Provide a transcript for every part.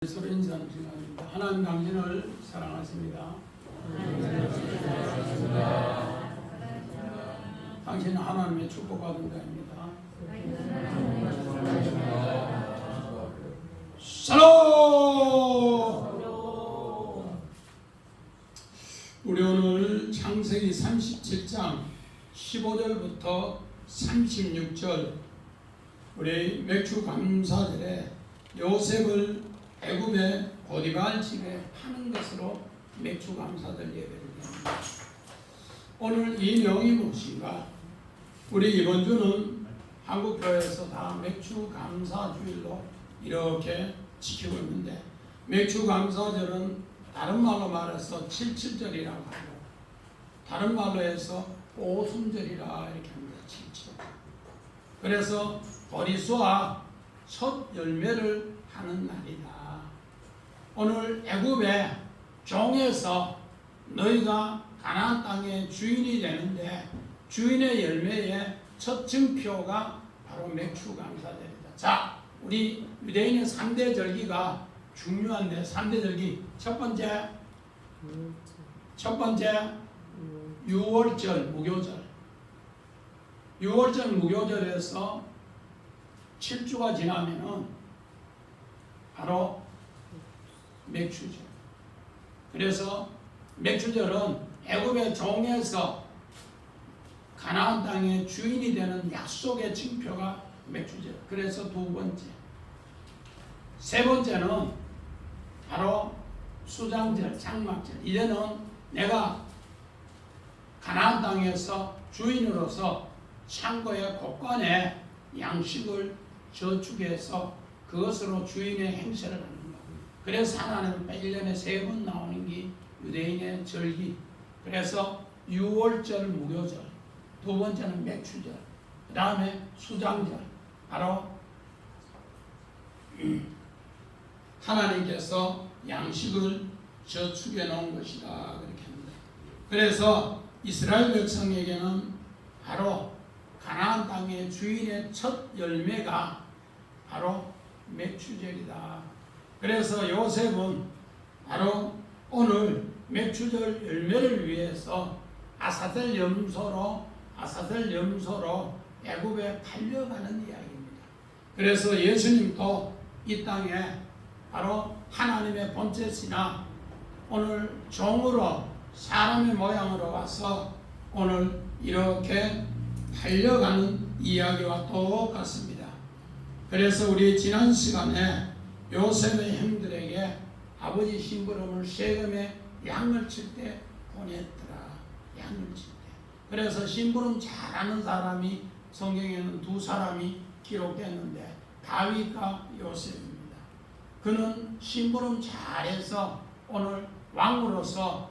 서로 인사하는 시간입니다. 하나님 당신을 사랑하십니다. 당신은 하나님의 축복받은 자입니다. 샬롬! 우리 오늘 창세기 37장 15절부터 36절 우리 맥주 감사절에 요셉을 애굽의 보디발 집에 파는 것으로 맥주 감사절 예배를 드립니다. 오늘 이 명이 무엇인가? 우리 이번 주는 한국교회에서 다 맥주 감사주일로 이렇게 지키고 있는데, 맥주 감사절은 다른 말로 말해서 77절이라고 하고, 다른 말로 해서 오순절이라 이렇게 합니다. 77. 그래서 보리수와 첫 열매를 하는 날이다. 오늘 애굽의 종에서 너희가 가나안 땅의 주인이 되는데, 주인의 열매의 첫 증표가 바로 맥주 감사절이다. 자, 우리 유대인의 3대 절기가 중요한데, 3대 절기 첫 번째 유월절 무교절. 유월절 무교절에서 7주가 지나면은 바로 맥주절. 그래서 맥주절은 애굽의 종에서 가나안 땅의 주인이 되는 약속의 증표가 맥주절. 그래서 두 번째. 세 번째는 바로 수장절, 장막절. 이제는 내가 가나안 땅에서 주인으로서 창고의 곳간에 양식을 저축해서 그것으로 주인의 행세를 하는 것. 그래서 하나님은 1년에 3번 나오는 게 유대인의 절기. 그래서 유월절 무교절, 두 번째는 맥주절, 그 다음에 수장절. 바로 하나님께서 양식을 저축해 놓은 것이다 그렇게 합니다. 그래서 이스라엘 백성에게는 바로 가나안 땅의 주인의 첫 열매가 바로 맥주절이다. 그래서 요셉은 바로 오늘 맥주절 열매를 위해서 아사델 염소로 애굽에 팔려가는 이야기입니다. 그래서 예수님도 이 땅에 바로 하나님의 본체시나 오늘 종으로 사람의 모양으로 와서 오늘 이렇게 팔려가는 이야기와 똑같습니다. 그래서 우리 지난 시간에 요셉의 형들에게 아버지 심부름을 세금에 양을 칠 때 보냈더라. 양을 칠 때. 그래서 심부름 잘하는 사람이 성경에는 두 사람이 기록됐는데 다윗과 요셉입니다. 그는 심부름 잘해서 오늘 왕으로서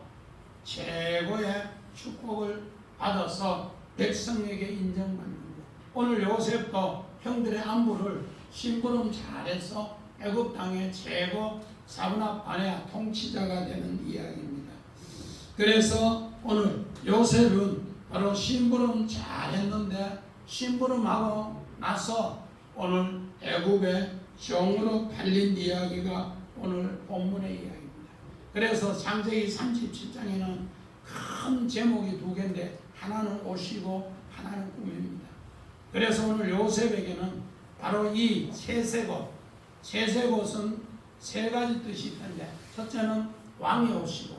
최고의 축복을 받아서 백성에게 인정받는 것. 오늘 요셉도 형들의 안부를 심부름 잘해서 애굽 땅의 최고 사분합 반야 통치자가 되는 이야기입니다. 그래서 오늘 요셉은 바로 심부름 잘했는데 심부름하고 나서 오늘 애굽의 종으로 팔린 이야기가 오늘 본문의 이야기입니다. 그래서 창세기 37장에는 큰 제목이 두 개인데 하나는 옷이고 하나는 꿈입니다. 그래서 오늘 요셉에게는 바로 이 세세옷은 세 가지 뜻이 있는데, 첫째는 왕의 옷이고,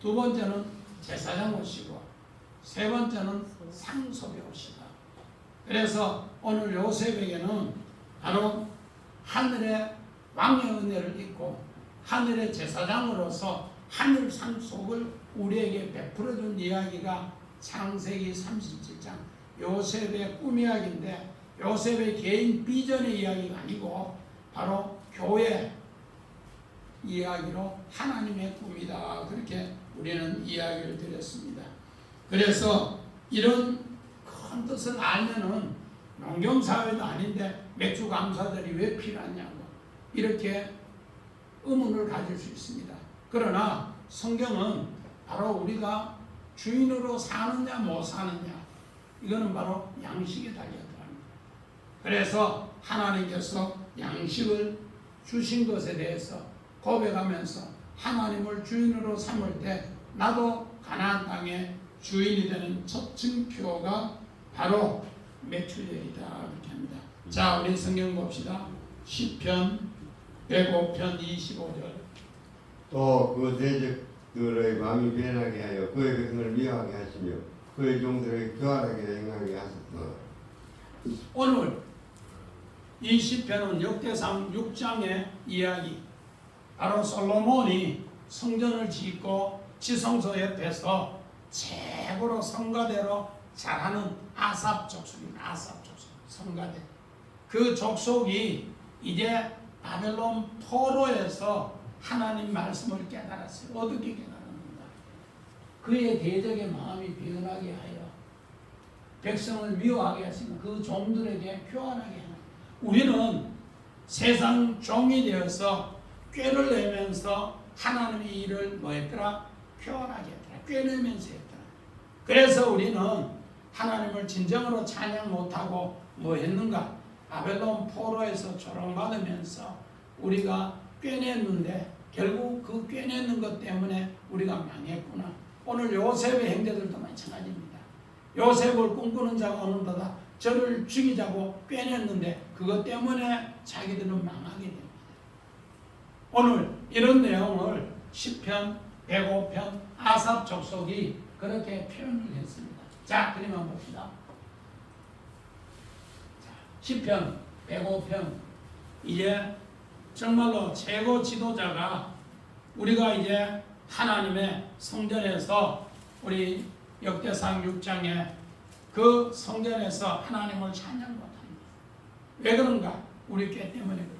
두 번째는 제사장 옷이고, 세 번째는 상속의 옷이다. 그래서 오늘 요셉에게는 바로 하늘의 왕의 은혜를 입고 하늘의 제사장으로서 하늘 상속을 우리에게 베풀어준 이야기가 창세기 37장 요셉의 꿈 이야기인데, 요셉의 개인 비전의 이야기가 아니고 바로 교회 이야기로 하나님의 꿈이다 그렇게 우리는 이야기를 드렸습니다. 그래서 이런 큰 뜻을 알면은 농경사회도 아닌데 맥주 감사들이 왜 필요하냐고 이렇게 의문을 가질 수 있습니다. 그러나 성경은 바로 우리가 주인으로 사느냐 못 사느냐 이거는 바로 양식에 달려있더랍니다. 그래서 하나님께서 양식을 주신 것에 대해서 고백하면서 하나님을 주인으로 삼을 때 나도 가나안 땅의 주인이 되는 첫 증표가 바로 매출절이다 이렇게 합니다. 자, 우리 성경 봅시다. 시편 105편 25절. 또 그 대적들의 마음이 변하게 하여 그의 백성을 미워하게 하시며 그의 종들을 교활하게 행하게 하소서. 오늘 이 시편은 역대상 6장의 이야기, 바로 솔로몬이 성전을 짓고 지성소 옆에서 최고로 성가대로 잘하는 아삽 족속입니다. 아삽 족속, 성가대. 그 족속이 이제 바벨론 포로에서 하나님 말씀을 깨달았어요. 어떻게 깨달았는가? 그의 대적의 마음이 변하게 하여 백성을 미워하게 하시는 그 종들에게 교환하게 하는. 우리는 세상 종이 되어서 꾀를 내면서 하나님의 일을 뭐 했더라? 교환하게 했더라. 꾀내면서 했더라. 그래서 우리는 하나님을 진정으로 찬양 못하고 뭐 했는가? 바벨론 포로에서 조롱받으면서 우리가 꾀냈는데 결국 그 꾀내는 것 때문에 우리가 망했구나. 오늘 요셉의 형제들도 마찬가지입니다. 요셉을 꿈꾸는 자가 오는도다 저를 죽이자고 꾀냈는데 그것 때문에 자기들은 망하게 됩니다. 오늘 이런 내용을 시편 105편 아삽 족속이 그렇게 표현을 했습니다. 자, 그림만 봅시다. 시편 105편 이제 정말로 최고 지도자가 우리가 이제 하나님의 성전에서 우리 역대상 6장에 그 성전에서 하나님을 찬양 못합니다. 왜 그런가? 우리 꾀 때문에 그렇다.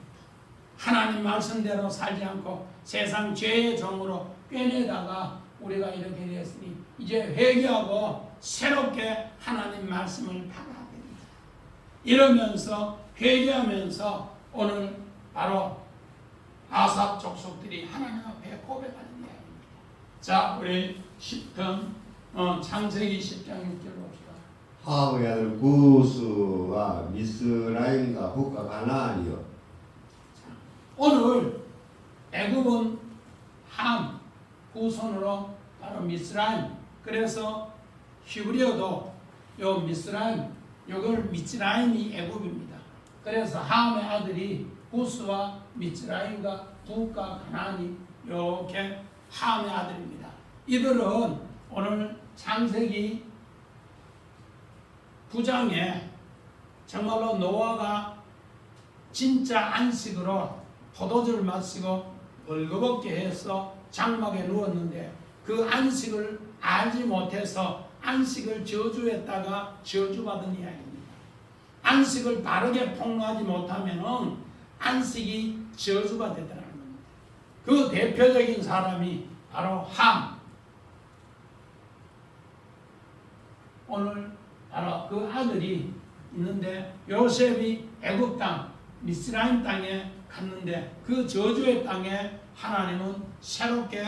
하나님 말씀대로 살지 않고 세상 죄의 종으로 꾀내다가 우리가 이렇게 되었으니 이제 회개하고 새롭게 하나님 말씀을 받아야 됩니다. 이러면서 회개하면서 오늘 바로 아삽 족속들이 하나님 앞에 고백하는 이야기입니다. 자, 우리 10편 창세기 10장 6절 봅시다. 하함의 아들 구스와 미스라임과 북과 가나안이요. 오늘 애굽은 함, 후손으로 바로 미스라임. 그래서 히브리어도 요 미스라임, 요걸 미츠라임이 애굽입니다. 그래서 함의 아들이 구스와 미츠라임과 북과 가나안이 이렇게 함의 아들입니다. 이들은 오늘 창세기 9장에 정말로 노아가 진짜 안식으로 포도주를 마시고 벌거벗게 해서 장막에 누웠는데 그 안식을 알지 못해서 안식을 저주했다가 저주받은 이야기입니다. 안식을 바르게 폭로하지 못하면 안식이 저주가 되더라는 겁니다. 그 대표적인 사람이 바로 함. 오늘 바로 그 아들이 있는데 요셉이 애굽 땅 미스라임 땅에 갔는데 그 저주의 땅에 하나님은 새롭게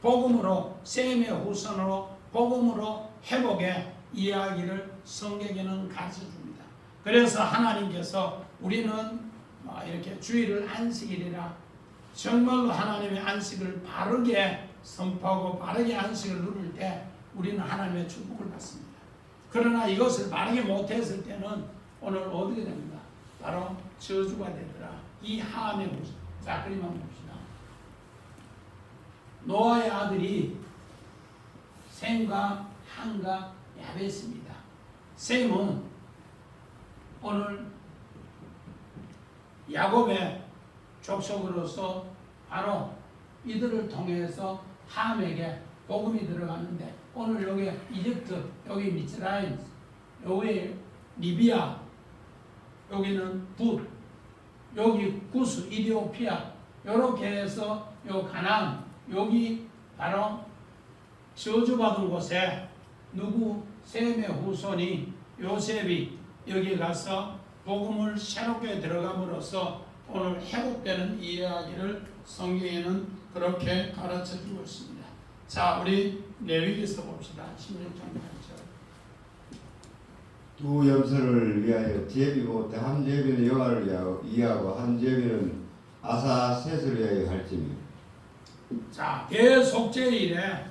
복음으로 셈의 후손으로 복음으로 회복의 이야기를 성경에는 가르쳐줍니다. 그래서 하나님께서 우리는 이렇게 주일을 안식일이라 정말로 하나님의 안식을 바르게 선포하고 바르게 안식을 누릴 때 우리는 하나님의 축복을 받습니다. 그러나 이것을 바르게 못했을 때는 오늘 어떻게 됩니까? 바로 저주가 되더라. 이 함의 모습. 자, 그림만 봅시다. 노아의 아들이 셈과 함과 야벳입니다. 셈은 오늘 야곱의 족속으로서 바로 이들을 통해서 함에게 복음이 들어가는데 오늘 여기 이집트, 여기 미스라임, 여기 리비아, 여기는 붓, 여기 구스, 이디오피아, 이렇게 해서 요 가나안, 여기 바로 저주받은 곳에 누구 셈의 후손이 요셉이 여기 가서 복음을 새롭게 들어감으로써 오늘 회복되는 이야기를 성경에는 그렇게 가르쳐주고 있습니다. 자, 우리 레위기서 봅시다. 16장 8절. 두 염소를 위하여 제비 못해 한 제비는 여호와를 위하고 한 제비는 아사셋을 위하여 할지며. 자, 대속죄일에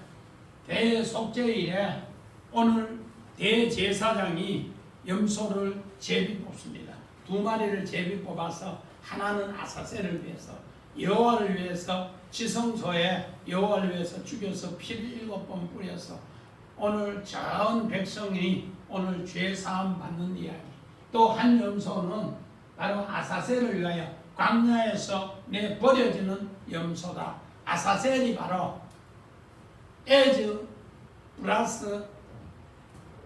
오늘 대제사장이 염소를 제비 뽑습니다. 2마리를 제비 뽑아서 하나는 아사셀을 위해서, 여호와를 위해서 지성소에 여호와를 위해서 죽여서 피를 7번 뿌려서 오늘 전 백성이 오늘 죄 사함 받는 이야기. 또 한 염소는 바로 아사셀을 위하여 광야에서 내 버려지는 염소다. 아사셀이 바로 에즈 플러스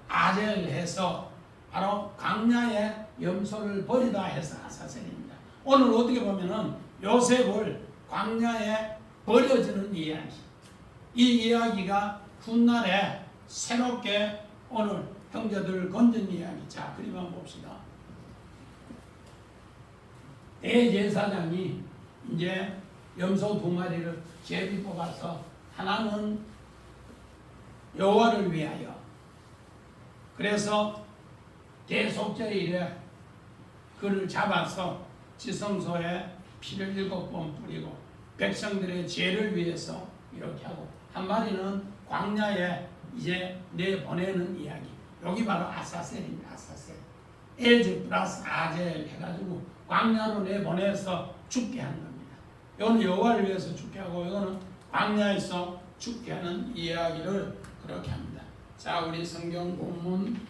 아젤 해서 바로 광야에 염소를 버리다 해서 아사셀입니다. 오늘 어떻게 보면은 요셉을 광야에 버려지는 이야기. 이 이야기가 훗날에 새롭게 오늘 형제들을 건진 이야기. 자, 그림 한번 봅시다. 대제사장이 이제 염소 2마리를 제비 뽑아서 하나는 여호와를 위하여, 그래서 대속죄일에 그를 잡아서 지성소에 피를 7번 뿌리고 백성들의 죄를 위해서 이렇게 하고, 한 마리는 광야에 이제 내보내는 이야기. 여기 바로 아사셀입니다. 아사셀. 에즈 플러스 아젤 해가지고 광야로 내보내서 죽게 하는 겁니다. 이거는 여호와를 위해서 죽게 하고, 이거는 광야에서 죽게 하는 이야기를 그렇게 합니다. 자, 우리 성경 본문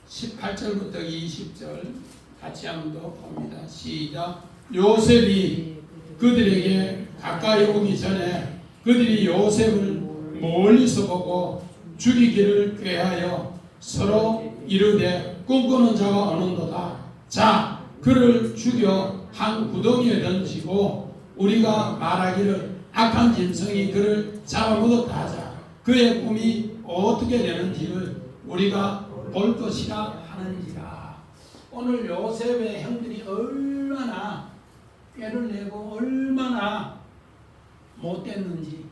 18절부터 20절 같이 한번 더 봅니다. 시작. 요셉이 그들에게 가까이 오기 전에 그들이 요셉을 멀리서 보고 죽이기를 꾀하여 서로 이르되 꿈꾸는 자가 오는도다. 자, 그를 죽여 한 구덩이에 던지고 우리가 말하기를 악한 짐승이 그를 잡아먹었다 하자. 그의 꿈이 어떻게 되는지를 우리가 볼 것이라 하는지라. 오늘 요셉의 형들이 얼마나 꾀를 내고 얼마나 못됐는지,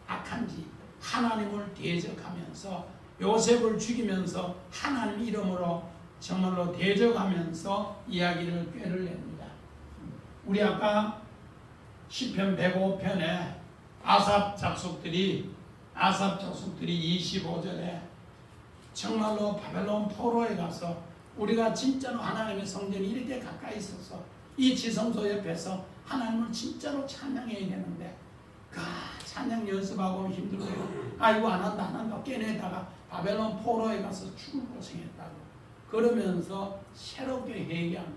악한지 하나님을 대적하면서 요셉을 죽이면서 하나님 이름으로 정말로 대적하면서 이야기를 꾀를 냅니다. 우리 아까 시편 105편에 아삽 작속들이 25절에 정말로 바벨론 포로에 가서 우리가 진짜로 하나님의 성전이 이렇게 가까이 있어서 이 지성소 옆에서 하나님을 진짜로 찬양해야 되는데 찬양 연습하고 힘들어요. 이거 안 한다 깨내다가 바벨론 포로에 가서 죽을 고생했다고 그러면서 새롭게 회개하는,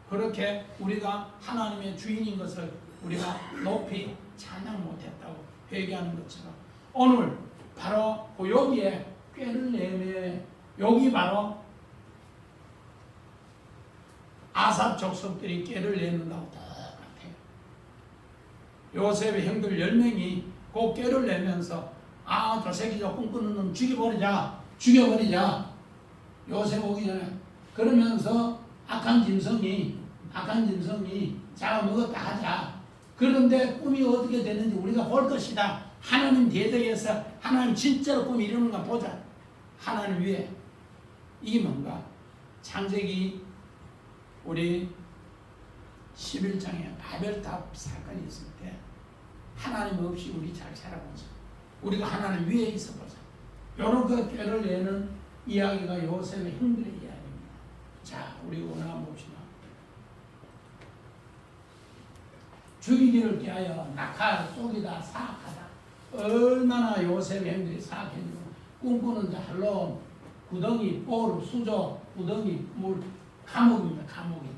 그렇게 우리가 하나님의 주인인 것을 우리가 높이 찬양 못했다고 회개하는 것처럼 오늘 바로 여기에 꾀를 내매, 여기 바로 아삽 족속들이 꾀를 내는다고 똑같아요. 요셉의 형들 10명이 그 꾀를 내면서 저 새끼 저 꿈꾸는 놈 죽여버리자. 요셉 오기 전에 그러면서 악한 짐승이 잡아먹었다 하자. 그런데 꿈이 어떻게 되는지 우리가 볼 것이다. 하나님 대적에서 하나님 진짜로 꿈이 이루는가 보자. 하나님 위에 이게 뭔가? 창세기 우리 11장에 바벨탑 사건이 있을 때 하나님 없이 우리 잘 살아보자. 우리가 하나님 위에 있어보자. 이런 그 꾀를 내는 이야기가 요셉의 형들의 이야기입니다. 자, 우리 오늘 한번 봅시다. 죽이기를 꾀하여 낙하 속이다 사악하다. 얼마나 요셉의 형들이 사악했는지. 꿈꾸는 자 할로 구덩이 볼 수조 구덩이 물 감옥입니다. 감옥이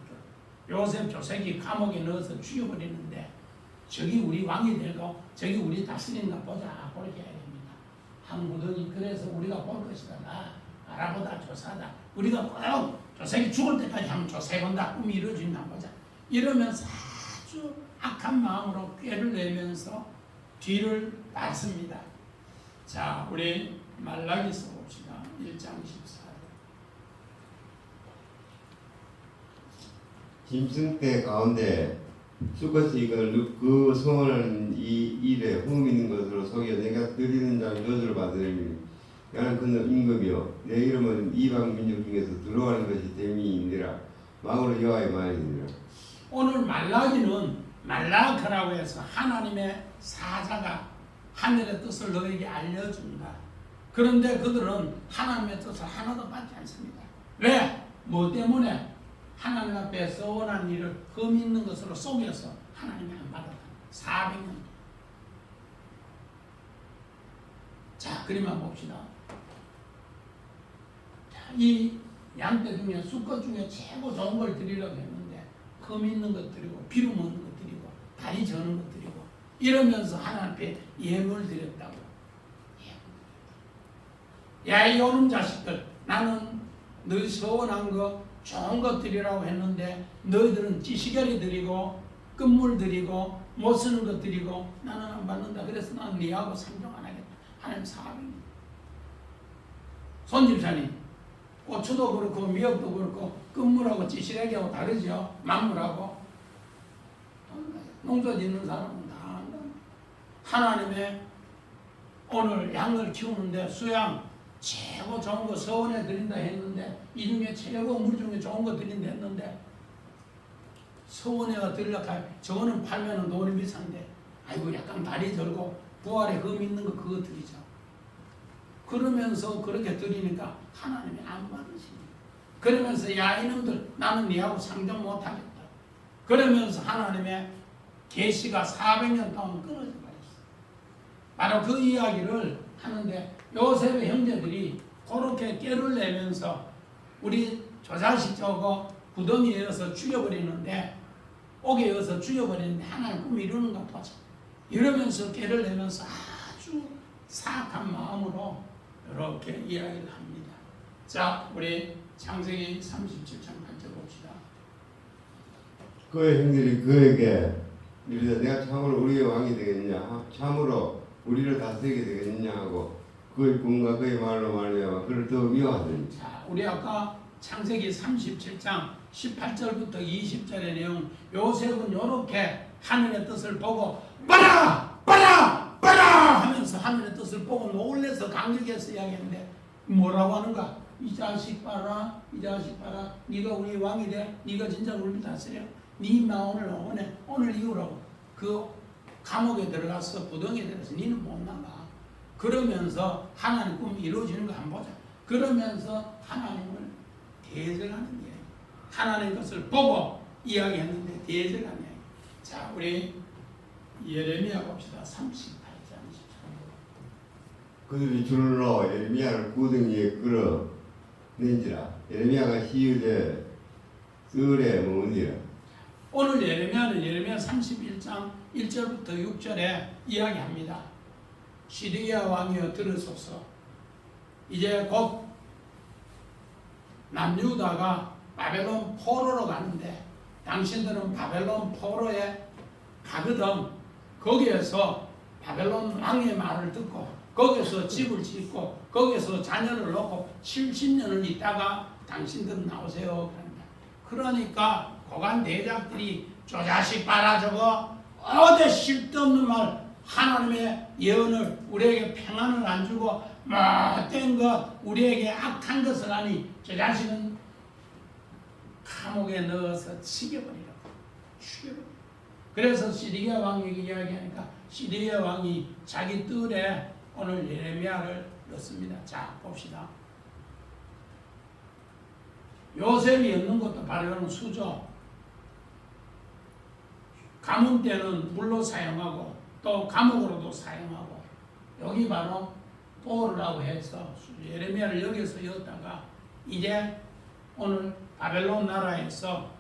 요셉 조색이 감옥에 넣어서 죽여버리는데 저기 우리 왕이 되고 저기 우리 다스린가 보자. 그렇게 해야 됩니다. 한 구덩이. 그래서 우리가 볼 것이다. 알아보다 조사하다. 우리가 꼭 조색이 죽을 때까지 한번 조사해본다. 꿈이 이루어진다 보자. 이러면서 아주 악한 마음으로 꾀를 내면서 뒤를 봤습니다. 자, 우리 말라기서 봅시다. 1장 14절. 짐승떼 가운데 수컷이 그 소원하는 이 일에 흠 있는 것으로 속여 내가 드리는 자를 너를 받으리니 나는 그는 임금이요 내 이름은 이방 민족 중에서 들어가는 것이 재미있느라 망으로 여호와의 말이니라. 오늘 말라기는 말라크라고 해서 하나님의 사자가 하늘의 뜻을 너에게 알려준다. 그런데 그들은 하나님의 뜻을 하나도 받지 않습니다. 왜? 뭐 때문에? 하나님 앞에 서원한 일을 흠 있는 것으로 속여서 하나님이 안 받았다. 400년. 자, 그림만 봅시다. 자, 이 양떼 중에 수컷 중에 최고 좋은 걸 드리려고 했는데 흠 있는 것 드리고 비름 없는 것 드리고 다리 저는 것 드리고 이러면서 하나님 앞에 예물을 드렸다고. 야, 이 요놈 자식들, 나는 너희 서원한 거 좋은 것 드리라고 했는데 너희들은 찌시개리 드리고 끝물 드리고 못 쓰는 것 드리고 나는 안 받는다. 그래서 나는 네하고 상종 안 하겠다. 하나님 사랑입니다. 손집사님, 고추도 그렇고 미역도 그렇고 끝물하고 찌시래기하고 다르죠. 만물하고. 농사 짓는 사람은 다 안다. 하나님의 오늘 양을 키우는데 수양 최고 좋은 거 서원에 드린다 했는데 이 중에 최고 물 중에 좋은 거 드린다 했는데 서원에가 드리려고 할 저거는 팔면은 돈이 비싼데 아이고 약간 다리 절고 부활에 흠 있는 거 그거 드리죠. 그러면서 그렇게 드리니까 하나님이 안 받으십니다. 그러면서 야 이놈들 나는 네하고 상종 못하겠다. 그러면서 하나님의 계시가 400년 동안 끊어져 버렸어요. 바로 그 이야기를 하는데 요셉의 형제들이 그렇게 깨를 내면서 우리 저 자식 저거 구덩이에 이어서 죽여버리는데 옥에 이어서 죽여버리는데 하나님 꿈 이루는 것 보자. 이러면서 깨를 내면서 아주 사악한 마음으로 이렇게 이야기를 합니다. 자, 우리 창세기 37장 8절 봅시다. 그의 형들이 그에게 이르되 내가 참으로 우리의 왕이 되겠느냐 참으로 우리를 다스리게 되겠느냐 하고 그의 꿈과 그의 말로 말미암아 그를 더 미워하더니. 자, 우리 아까 창세기 37장 18절부터 20절의 내용, 요셉은 이렇게 하늘의 뜻을 보고 봐라! 봐라! 봐라! 하면서 하늘의 뜻을 보고 놀래서 감격해서 이야기했는데 뭐라고 하는가? 이 자식 봐라, 이 자식 봐라, 네가 우리 왕이 돼, 네가 진짜 우리를 다스려, 네 마음을 오늘 이후로 그 감옥에 들어가서 부덩이에 들어가서 너는 못 나가. 그러면서 하나님 꿈이 이루어지는 거 한번 보자. 그러면서 하나님을 대적하는 이야기. 하나님 것을 보고 이야기했는데 대적하는 이야기. 자, 우리 예레미야 봅시다. 38장 23절. 그들이 줄로 예레미야를 구덩이에 끌어낸지라. 예레미야가 시유되 뜰에 머무니라. 오늘 예레미야는 예레미야 31장 1절부터 6절에 이야기합니다. 시리아 왕이여 들으소서. 이제 곧 남유다가 바벨론 포로로 가는데 당신들은 바벨론 포로에 가거든. 거기에서 바벨론 왕의 말을 듣고 거기서 집을 짓고 거기서 자녀를 놓고 70년을 있다가 당신들은 나오세요. 그러니까 고관 대작들이 저 자식 봐라 저거 어디 쓸데없는 말 하나님의 예언을 우리에게 평안을 안 주고 못된 것 우리에게 악한 것을 하니 저 자식은 감옥에 넣어서 죽여버리라고. 그래서 시리아 왕에게 이야기하니까 시리아 왕이 자기 뜰에 오늘 예레미야를 넣습니다. 자, 봅시다. 요셉이 엮는 것도 바로 수조. 가뭄 때는 물로 사용하고 또 감옥으로도 사용하고 여기 바로 보르라고 해서 예레미야를 여기서 였다가 이제 오늘 바벨론 나라에서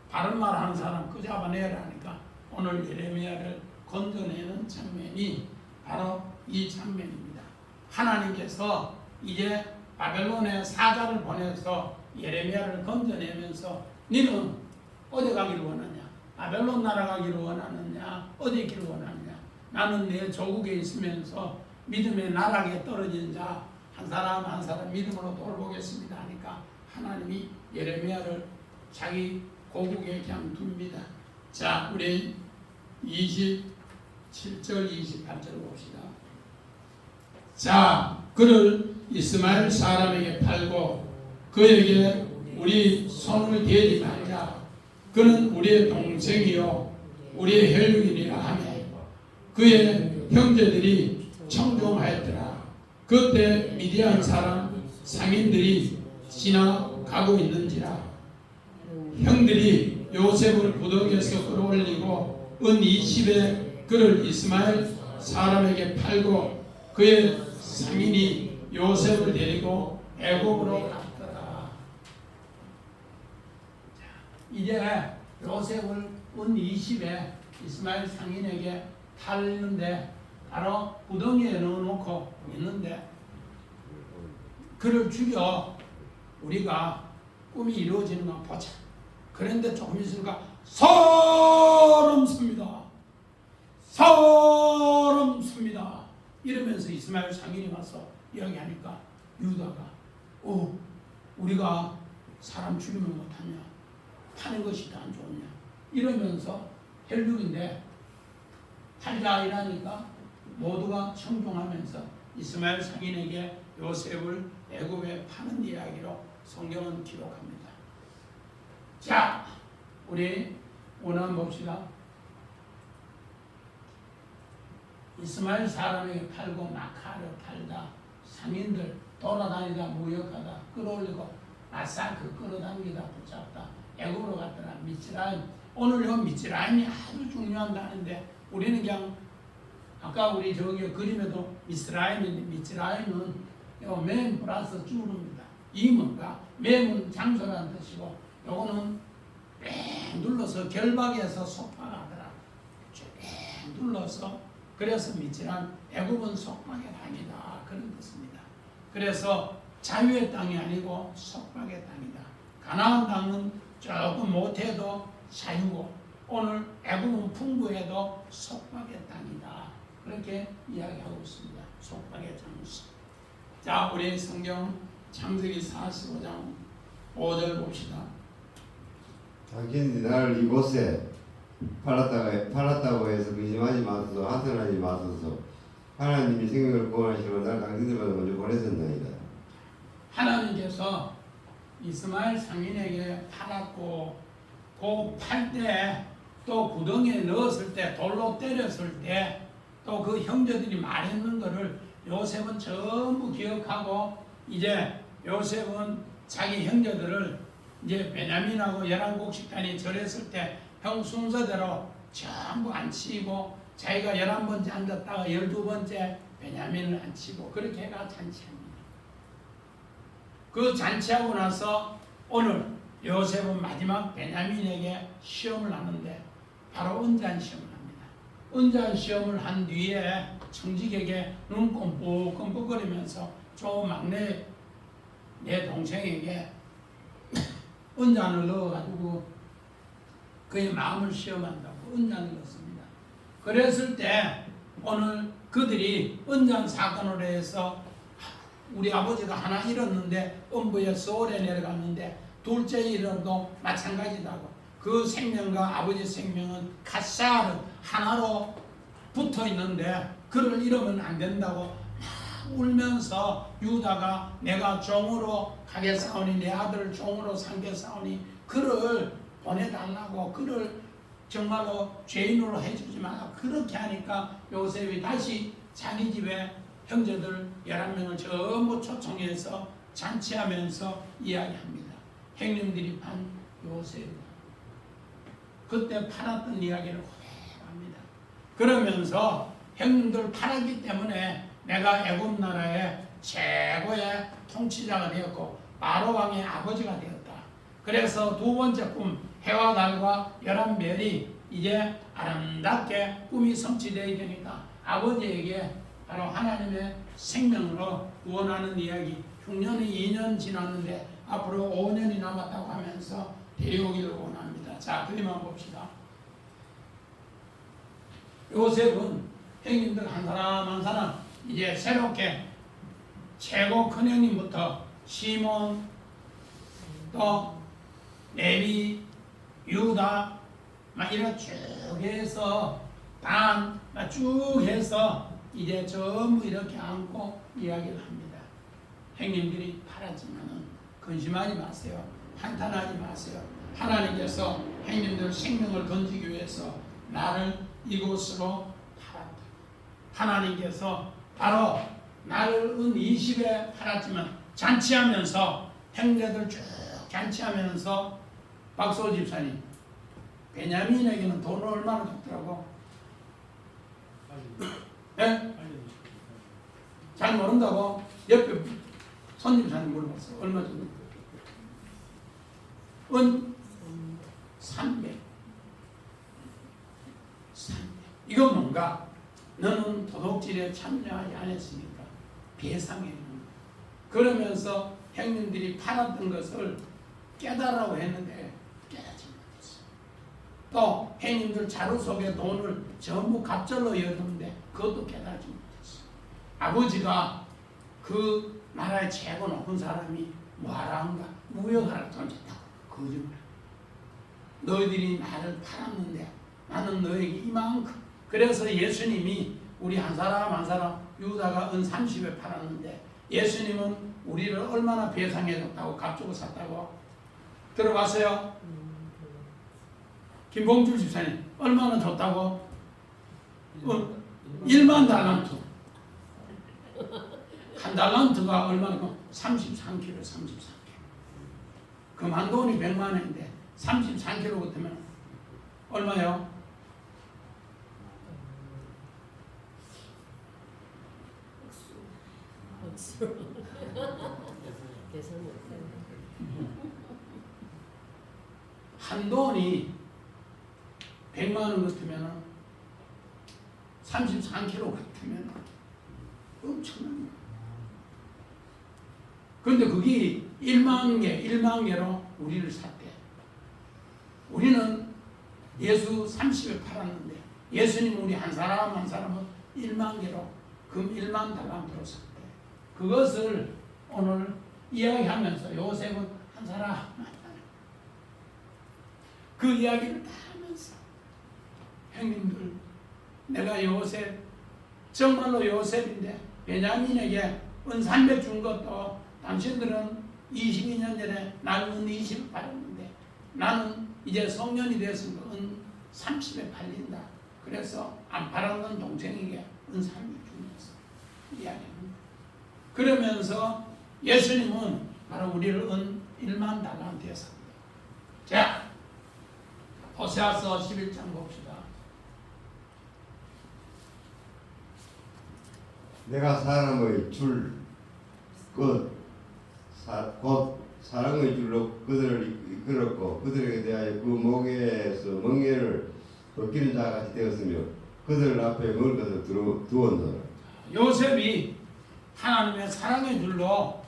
바른 말 하는 사람 끄잡아내라 하니까 오늘 예레미야를 건져내는 장면이 바로 이 장면입니다. 하나님께서 이제 바벨론에 사자를 보내서 예레미야를 건져내면서 너는 어디 가기를 원하냐? 바벨론 나라 가기를 원하느냐? 어디 있기를 원하느냐? 나는 내 조국에 있으면서 믿음의 나락에 떨어진 자 한 사람 한 사람 믿음으로 돌보겠습니다 하니까 하나님이 예레미야를 자기 고국에 그냥 둡니다. 자, 우리 27절 28절 봅시다. 자, 그를 이스마엘 사람에게 팔고 그에게 우리 손을 대지 말자 그는 우리의 동생이요 우리의 혈육이니라 하며 그의 형제들이 청종하였더라. 그때 미디안 사람 상인들이 지나가고 있는지라 형들이 요셉을 구덩이에서 끌어올리고 은 20에 그를 이스마엘 사람에게 팔고 그의 상인이 요셉을 데리고 애굽으로 갔더라. 이제 요셉을 은 20에 이스마엘 상인에게 팔는데 바로 구덩이에 넣어놓고 있는데 그를 죽여 우리가 꿈이 이루어지는 거 보자. 그런데 조금 있으니까 소름 섭니다. 소름 섭니다. 이러면서 이스마엘 상인이 와서 이야기하니까 유다가 우리가 사람 죽이면 못하냐, 파는 것이 더 안 좋냐 이러면서 혈육인데 팔자 이라니까 모두가 청종하면서 이스마엘 상인에게 요셉을 애굽에 파는 이야기로 성경은 기록합니다. 자, 우리 오늘 봅시다. 이스마엘 사람에게 팔고 마카를 팔다 상인들 돌아다니다 무역하다 끌어올리고 아싸 끌어당기다 붙잡다 애굽으로 갔더라. 미츠라임. 오늘 요 미츠라임이 아주 중요한다는데 우리는 그냥 아까 우리 저기 그림에도 미츠라임은 맨 플러스 주름입니다. 이 뭔가 매문 장소라는 뜻이고 요거는 뺑 눌러서 결박해서 속박하더라. 쭉 눌러서 그래서 미치란 애굽은 속박의 땅이다 그런 뜻입니다. 그래서 자유의 땅이 아니고 속박의 땅이다. 가나안 땅은 조금 못해도 자유고 오늘 애굽은 풍부해도 속박의 땅이다. 그렇게 이야기하고 있습니다. 속박의 장소. 자, 우리 성경 창세기 45장 5절 봅시다. 당신이 나를 이곳에 팔았다고 해서 근심하지 마소서 한탄하지 마소서 하나님이 생명을 구원하시러 나를 당신들보다 먼저 보내셨나이다. 하나님께서 이스마엘 상인에게 팔았고 그 팔 때 또 구덩이에 넣었을 때 돌로 때렸을 때 또 그 형제들이 말했는 것을 요셉은 전부 기억하고 이제 요셉은 자기 형제들을 이제 베냐민하고 11곡식단이 절했을 때 형 순서대로 전부 앉히고 자기가 11번째 앉았다가 12번째 베냐민을 앉히고 그렇게 해가 잔치합니다. 그 잔치하고 나서 오늘 요셉은 마지막 베냐민에게 시험을 하는데 바로 은잔 시험을 합니다. 은잔 시험을 한 뒤에 청직에게 눈 껌뻑껌뻑거리면서 저 막내 내 동생에게 은잔을 넣어가지고 그의 마음을 시험한다고 은잔을 넣습니다. 그랬을 때 오늘 그들이 은잔 사건으로 해서 우리 아버지가 하나 잃었는데 음부에 서울에 내려갔는데 둘째 잃어도 마찬가지다고 그 생명과 아버지 생명은 카사르 하나로 붙어 있는데 그를 잃으면 안 된다고 울면서 유다가 내가 종으로 가겠사오니 내 아들을 종으로 삼겠사오니 그를 보내달라고 그를 정말로 죄인으로 해주지 마라 그렇게 하니까 요셉이 다시 자기 집에 형제들 11명을 전부 초청해서 잔치하면서 이야기합니다. 형님들이 판 요셉이다. 그때 팔았던 이야기를 후회합니다. 그러면서 형님들 팔았기 때문에 내가 애굽 나라의 최고의 통치자가 되었고 바로 왕의 아버지가 되었다. 그래서 두 번째 꿈 해와 달과 11별이 이제 아름답게 꿈이 성취되어야 되니까 아버지에게 바로 하나님의 생명으로 구원하는 이야기 흉년이 2년 지났는데 앞으로 5년이 남았다고 하면서 데려오기를 원합니다. 자, 그림만 봅시다. 요셉은 형님들 한 사람 한 사람 이제 새롭게 최고 큰 형님부터 시몬 또 레위 유다 막 이런 쭉 해서 단 쭉 해서 이제 전부 이렇게 안고 이야기를 합니다. 형님들이 팔았지만은 근심하지 마세요. 한탄하지 마세요. 하나님께서 형님들 생명을 건지기 위해서 나를 이곳으로 팔았다. 하나님께서 바로 나를 은 20에 팔았지만 잔치하면서 형제들 쭉 잔치하면서 박소 집사님 베냐민에게는 돈을 얼마나 줬더라고? 예? 잘 모른다고? 옆에 손님사님 물어봤어. 얼마 줬는지. 은 300. 이건 뭔가? 너는 도둑질에 참여하지 않았으니까 배상해. 그러면서 형님들이 팔았던 것을 깨달으라고 했는데 깨닫지 못했어. 또 형님들 자루 속에 돈을 전부 갑절로 열었는데 그것도 깨달지 못했어. 아버지가 그 나라의 최고 높은 사람이 뭐하라 한가? 무역하라 던졌다고. 거짓말. 너희들이 나를 팔았는데 나는 너에게 이만큼. 그래서 예수님이 우리 한 사람 한 사람 유다가 은 30에 팔았는데 예수님은 우리를 얼마나 배상해줬다고 값주고 샀다고 들어봤어요? 김봉주 집사님 얼마나 줬다고? 1만 달란트. 한 달란트가 얼마나? 33kg, 33kg. 그만 돈이 100만 원인데 33kg 같으면 얼마요? 한 돈이 100만 원 같으면 33kg 같으면 엄청난 거야. 그런데 그게 1만 개로 우리를 샀대. 우리는 예수 30에 팔았는데 예수님 우리 한 사람 한 사람은 1만 개로 금 1만 달란트로 샀대. 그것을 오늘 이야기하면서 요셉은 한 사람 그 이야기를 다 하면서 형님들 내가 요셉 정말로 요셉인데 베냐민에게 은 300 준 것도 당신들은 22년 전에 나는 은 20을 팔았는데 나는 이제 성년이 됐으니까 은 30에 팔린다. 그래서 안 팔았던 동생에게 은 300 주면서 이야기합니다. 그러면서 예수님은 바로 우리를 은 1만 달란트에 삽니다. 자, 호세아서 11장 봅시다. 내가 사람의 줄, 곧 사랑의 줄로 그들을 이끌었고 그들에게 대하여 그 목에서 멍에를 벗기는 자가 같이 되었으며 그들 앞에 먹을 것을 두었노라. 요셉이 하나님의 사랑의 줄로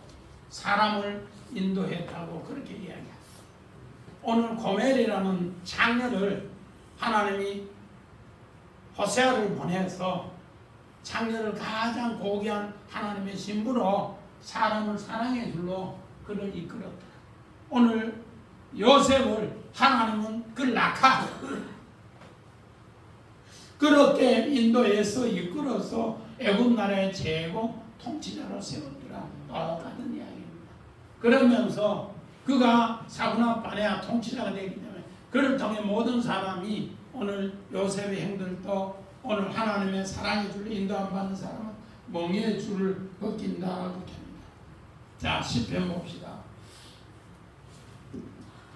사람을 인도했다고 그렇게 이야기합니다. 오늘 고멜이라는 창녀를 하나님이 호세아를 보내서 창녀를 가장 고귀한 하나님의 신부로 사람을 사랑의 줄로 그를 이끌었다. 오늘 요셉을 하나님은 그 낙하 그렇게 인도해서 이끌어서 애굽 나라의 최고 통치자로 세웠더라. 같은 이야기입니다. 그러면서 그가 사구나 바네아 통치자가 되기 때문에 그를 통해 모든 사람이 오늘 요셉의 행들도 오늘 하나님의 사랑의 줄로 인도 안 받는 사람은 멍에의 줄을 벗긴다 그렇게 합니다. 자, 시편 봅시다.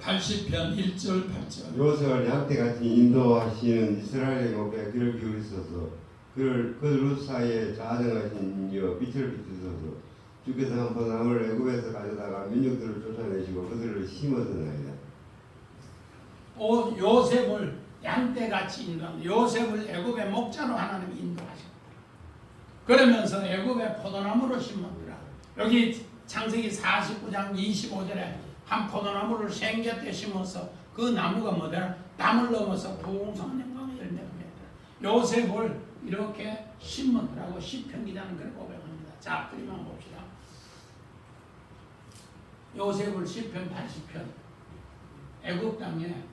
80편 1절 8절. 요셉을 양떼같이 인도하시는 이스라엘의 목에 귀를 기울이소서. 그 룻 사이에 자정하신 이여 빛을 비추소서. 주께서 한 포도나무를 애굽에서 가져다가 민족들을 쫓아내시고 그들을 심어서나이다. 요셉을 양떼같이 인도합니다. 요셉을 애굽의 목자로 하나님이 인도하셨다. 그러면서 애굽의 포도나무로 심었더라. 여기 창세기 49장 25절에 한 포도나무를 생겨 때 심어서 그 나무가 뭐더라? 담을 넘어서 풍성한 영광의 열매가 맺더라. 요셉을 이렇게 심었더라고 시편 기자는 그렇게 고백합니다. 자, 그림만 봅시다. 요셉을 시편 80편 애굽 땅에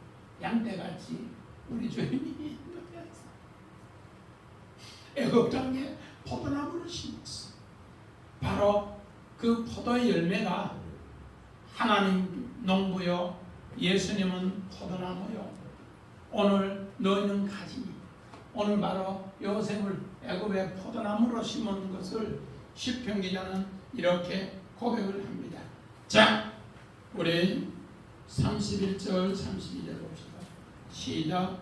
양떼같이 우리 주님이 인도했어. 애굽 땅에 포도나무를 심었어. 바로 그 포도의 열매가 하나님 농부요 예수님은 포도나무요. 오늘 너희는 가지니. 오늘 바로 요셉을 애굽의 포도나무로 심은 것을 시편 기자는 이렇게 고백을 합니다. 자, 우리 31절 32절 봅시다. 시작.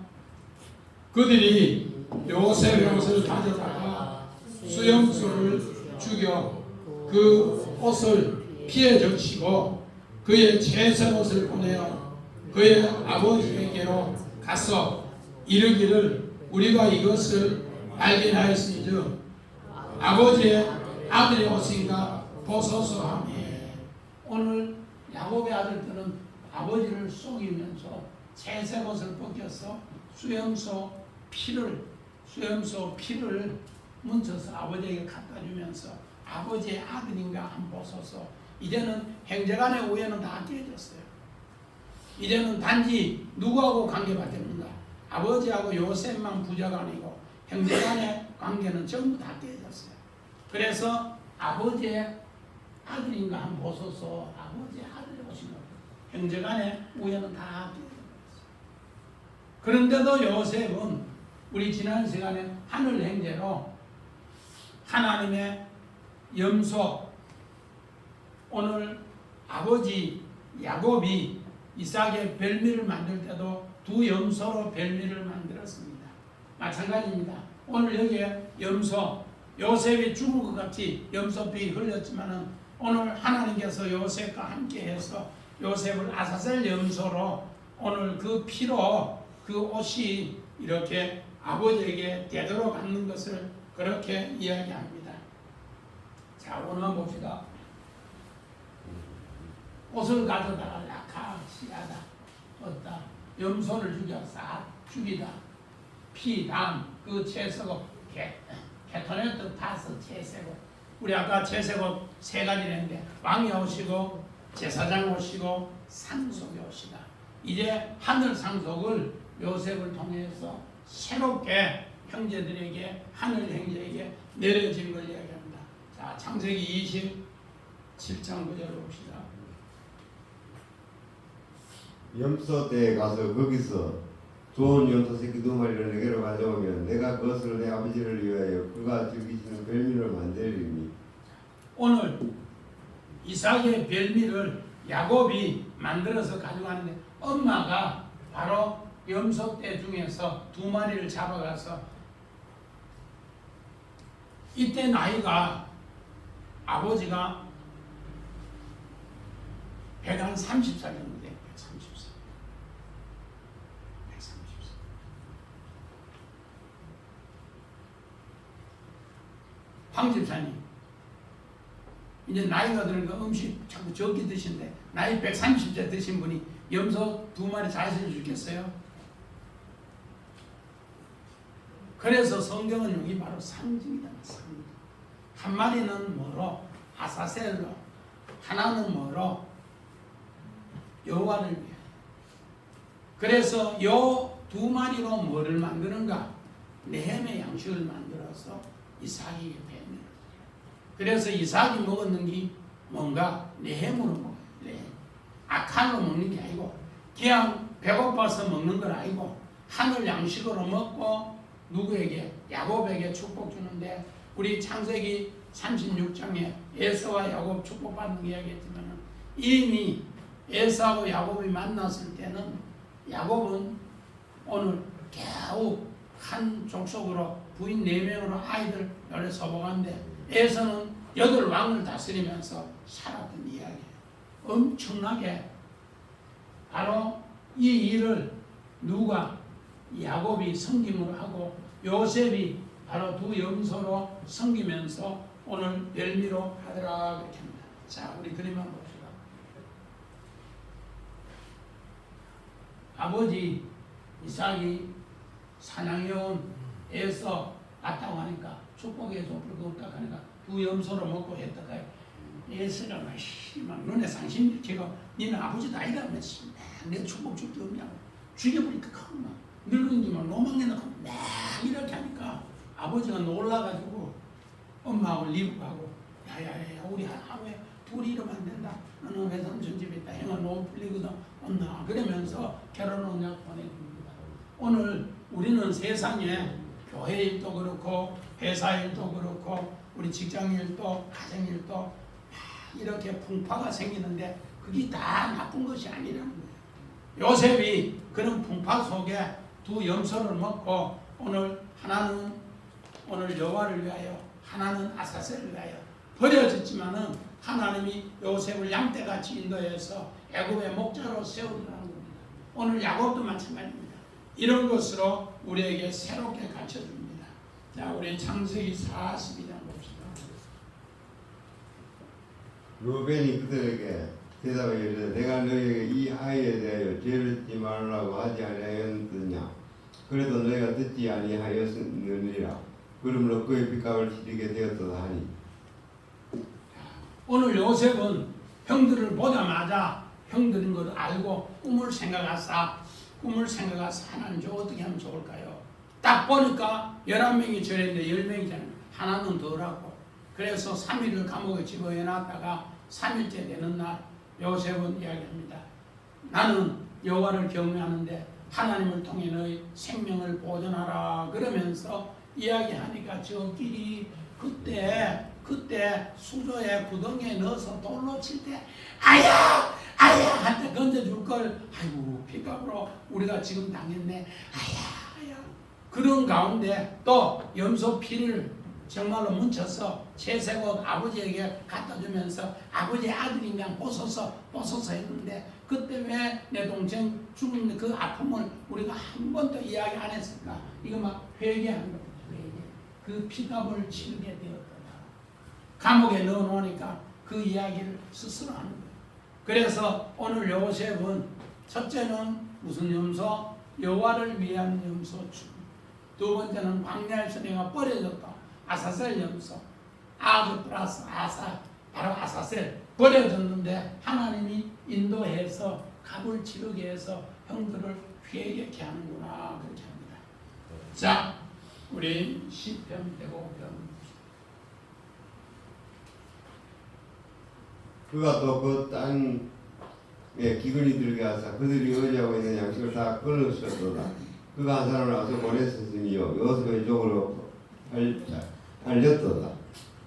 그들이 요셉의 옷을 가져다가 수염소를 죽여 그 옷을 피해 적시고 그의 채색 옷을 보내어 그의 아버지에게로 가서 이르기를 우리가 이것을 발견하였으니 아버지의 아들의 옷인가 보소서 하며. 오늘 야곱의 아들들은 아버지를 속이면서 채색 옷을 벗겨서 수염소 피를 뭉쳐서 아버지에게 갖다 주면서 아버지의 아들인가 한번 보소서. 이제는 형제간의 우애는 다 깨졌어요. 이제는 단지 누구하고 관계밖에 없는가? 아버지하고 요셉만 부자가 아니고 형제간의 관계는 전부 다 깨졌어요. 그래서 아버지의 아들인가 한번 보소서. 아버지의 아들이 오시면 형제간의 우애는 다 깨졌어요. 그런데도 요셉은 우리 지난 시간에 하늘 형제로 하나님의 염소, 오늘 아버지 야곱이 이삭의 별미를 만들 때도 두 염소로 별미를 만들었습니다. 마찬가지입니다. 오늘 여기에 염소, 요셉이 죽을 것 같이 염소피 흘렸지만은 오늘 하나님께서 요셉과 함께해서 요셉을 아사셀 염소로 오늘 그 피로 그 옷이 이렇게 아버지에게 되도록 하는 것을 그렇게 이야기합니다. 자, 오늘만 봅시다. 옷을 가져다가 약하시하다, 얻다, 염소를 죽여 싹 죽이다, 피, 담, 그 채색옷, 개토네트 타스 채색옷. 우리 아까 채색옷 세 가지를 했는데 왕이 오시고 제사장 오시고 상속이 오시다. 이제 하늘 상속을 요셉을 통해서 새롭게 형제들에게, 하늘 형제에게 내려진 걸 이야기합니다. 자, 창세기 27장 9절을 봅시다. 염소대에 가서 거기서 좋은 염소 새끼 2마리를 내게로 가져오면 내가 그것을 내 아버지를 위하여 그가 즐기시는 별미를 만들리니. 오늘 이삭의 별미를 야곱이 만들어서 가져가는데 엄마가 바로 염소떼 중에서 2마리를 잡아가서 이때 나이가 아버지가 130살 정도 돼요. 130살. 황 집사님, 이제 나이가 들으니까 음식 자꾸 적게 드시는데 나이 130세 드신 분이 염소 2마리 자신을 주겠어요? 그래서 성경은 여기 바로 상징이다. 상징. 한 마리는 뭐로? 아사셀로. 하나는 뭐로? 여호와를 위해. 그래서 요 2마리로 뭐를 만드는가? 네헴의 양식을 만들어서 이삭에게 배합니다. 그래서 이삭이 먹었는 게 뭔가? 네헴으로 먹어요. 네헴. 악한으로 먹는 게 아니고 그냥 배고파서 먹는 건 아니고 하늘 양식으로 먹고 누구에게? 야곱에게 축복 주는데 우리 창세기 36장에 에서와 야곱 축복받는 이야기했지만 이미 에서하고 야곱이 만났을 때는 야곱은 오늘 겨우 한 족속으로 부인 4명으로 아이들 열에 서복한데 에서는 8왕을 다스리면서 살았던 이야기예요. 엄청나게 바로 이 일을 누가? 야곱이 섬김을 하고 요셉이 바로 2 염소로 섬기면서 오늘 별미로 하더라 그렇게 합니다. 자, 우리 그림 한번 봅시다. 아버지 이삭이 사냥해온 에서 왔다고 하니까 축복의 족보를 없다고 하니까 2 염소로 먹고 했다가요. 에서가 막 눈에 상심이 제가 니는 아버지 나이가 몇 내 축복 줄 게 없냐고 죽여버리니까 막 늙은이만 노망에 넣고 막 이렇게 하니까 아버지가 놀라가지고 엄마하고 리브하고 야야야 우리 하루에 2 이러면 안 된다. 너는 외삼촌 집에 있다. 형은 너무 풀리거든. 온나. 그러면서 결혼 언약 보내줍니다. 오늘 우리는 세상에 교회 일도 그렇고 회사 일도 그렇고 우리 직장 일도 가정 일도 이렇게 풍파가 생기는데 그게 다 나쁜 것이 아니라는 거예요. 요셉이 그런 풍파 속에 두 염소를 먹고 오늘 하나는 오늘 여호와를 위하여 하나는 아사셀을 위하여 버려졌지만은 하나님이 요셉을 양떼같이 인도해서 애굽의 목자로 세우더라는 겁니다. 오늘 야곱도 마찬가지입니다. 이런 것으로 우리에게 새롭게 가르쳐줍니다. 자, 우리 창세기 42장 봅시다. 루벤이 그들에게 대답하여 이르되 내가 너희에게 이 아이에 대하여 죄를 짓지 말라고 하지 아니하였느냐. 그래도 너희가 듣지 아니하였느니라. 그러므로 그의 빚값을 치르게 되었도다 하니. 오늘 요셉은 형들을 보자마자 형들인 걸 알고 꿈을 생각하사 하나님 저 어떻게 하면 좋을까요? 딱 보니까 11명이 저랬는데 10명이잖아요. 하나는 덜하고. 그래서 3일을 감옥에 집어넣었다가 3일째 되는 날 요셉은 이야기합니다. 나는 여호와를 경외하는데 하나님을 통해 너희 생명을 보존하라 그러면서 이야기하니까 저끼리 그때 수조에 구덩이에 넣어서 돌로 칠 때 아야 할 때 건져줄 걸 아이고 핏값으로 우리가 지금 당했네 아야 그런 가운데 또 염소 피를 정말로 뭉쳐서 채색 옷 아버지에게 갖다 주면서 아버지의 아들이 그냥 벗어서 했는데 그때 왜 내 동생 죽은 그 아픔을 우리가 한 번도 이야기 안 했을까? 이거 막 회개하는 겁니다. 회개. 그 피값을 치르게 되었다. 감옥에 넣어놓으니까 그 이야기를 스스로 하는 거예요. 그래서 오늘 요셉은 첫째는 무슨 염소? 여호와를 위한 염소 주. 두 번째는 광야에서 내가 버려졌다. 아사셀 염소. 아그 플러스 아사. 바로 아사셀. 버려졌는데 하나님이 인도해서 값을 치르게 해서 형들을 회개케 하는구나. 그렇게 합니다. 자, 우리 시편 105편. 그가 또 그 땅에 기근이 들게 하사 그들이 의지하고 있는 양식을 다 끊으셨도다. 그가 한 사람을 와서 보냈으니요 요셉의 쪽으로 팔렸도다.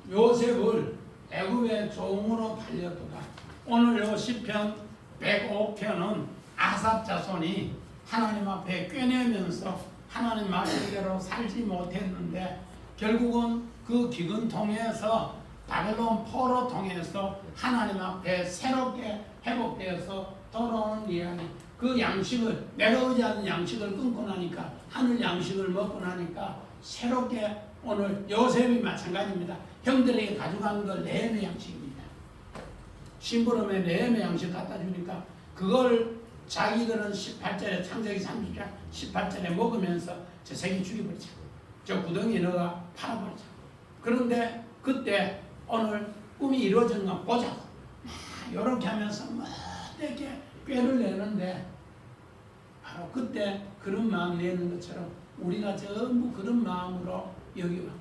요셉을 애굽의 종으로 팔렸도다. 오늘 요 시편 105편은 아삽 자손이 하나님 앞에 꿰내면서 하나님 말씀대로 살지 못했는데 결국은 그 기근 통해서 바벨론 포로 통해서 하나님 앞에 새롭게 회복되어서 돌아오는 이야기. 그 양식을 내가 의지하는 양식을 끊고 나니까 하늘 양식을 먹고 나니까 새롭게 오늘 요셉이 마찬가지입니다. 형들에게 가져간 걸 레헴의 양식입니다. 심부름에 레헴의 양식 갖다 주니까 그걸 자기들은 18절에 창세기 30장 18절에 먹으면서 저 새끼 죽여버리자. 저 구덩이에 넣어가 팔아버리자. 그런데 그때 오늘 꿈이 이루어졌나 보자고. 이렇게 하면서 이렇게 꾀를 내는데 바로 그때 그런 마음 내는 것처럼 우리가 전부 그런 마음으로 여기왔다.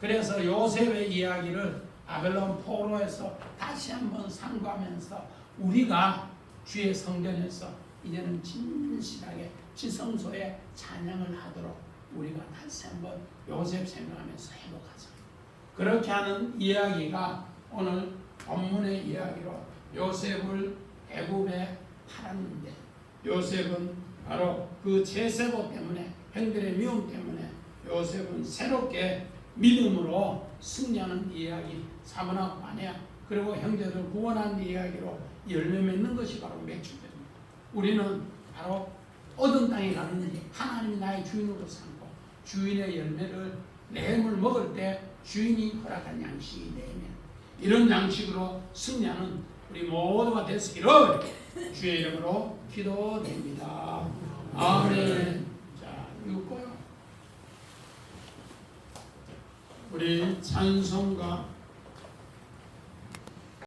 그래서 요셉의 이야기를 바벨론 포로에서 다시 한번 상고하면서 우리가 주의 성전에서 이제는 진실하게 지성소에 찬양을 하도록 우리가 다시 한번 요셉 생각하면서 회복하자. 그렇게 하는 이야기가 오늘 본문의 이야기로 요셉을 애굽에 팔았는데 요셉은 바로 그 제세보 때문에 형들의 미움 때문에 요셉은 새롭게 믿음으로 승리하는 이야기 사문학 아니야. 그리고 형제들 구원한 이야기로 열매 맺는 것이 바로 매출됩니다. 우리는 바로 얻은 땅에 갔는지 하나님이 나의 주인으로 삼고 주인의 열매를 레헴을 먹을 때 주인이 허락한 양식이 되면 이런 양식으로 승리하는 우리 모두가 되시기를 주의 이름으로 기도드립니다. 아멘. 자, 읽고요. 우리 찬송가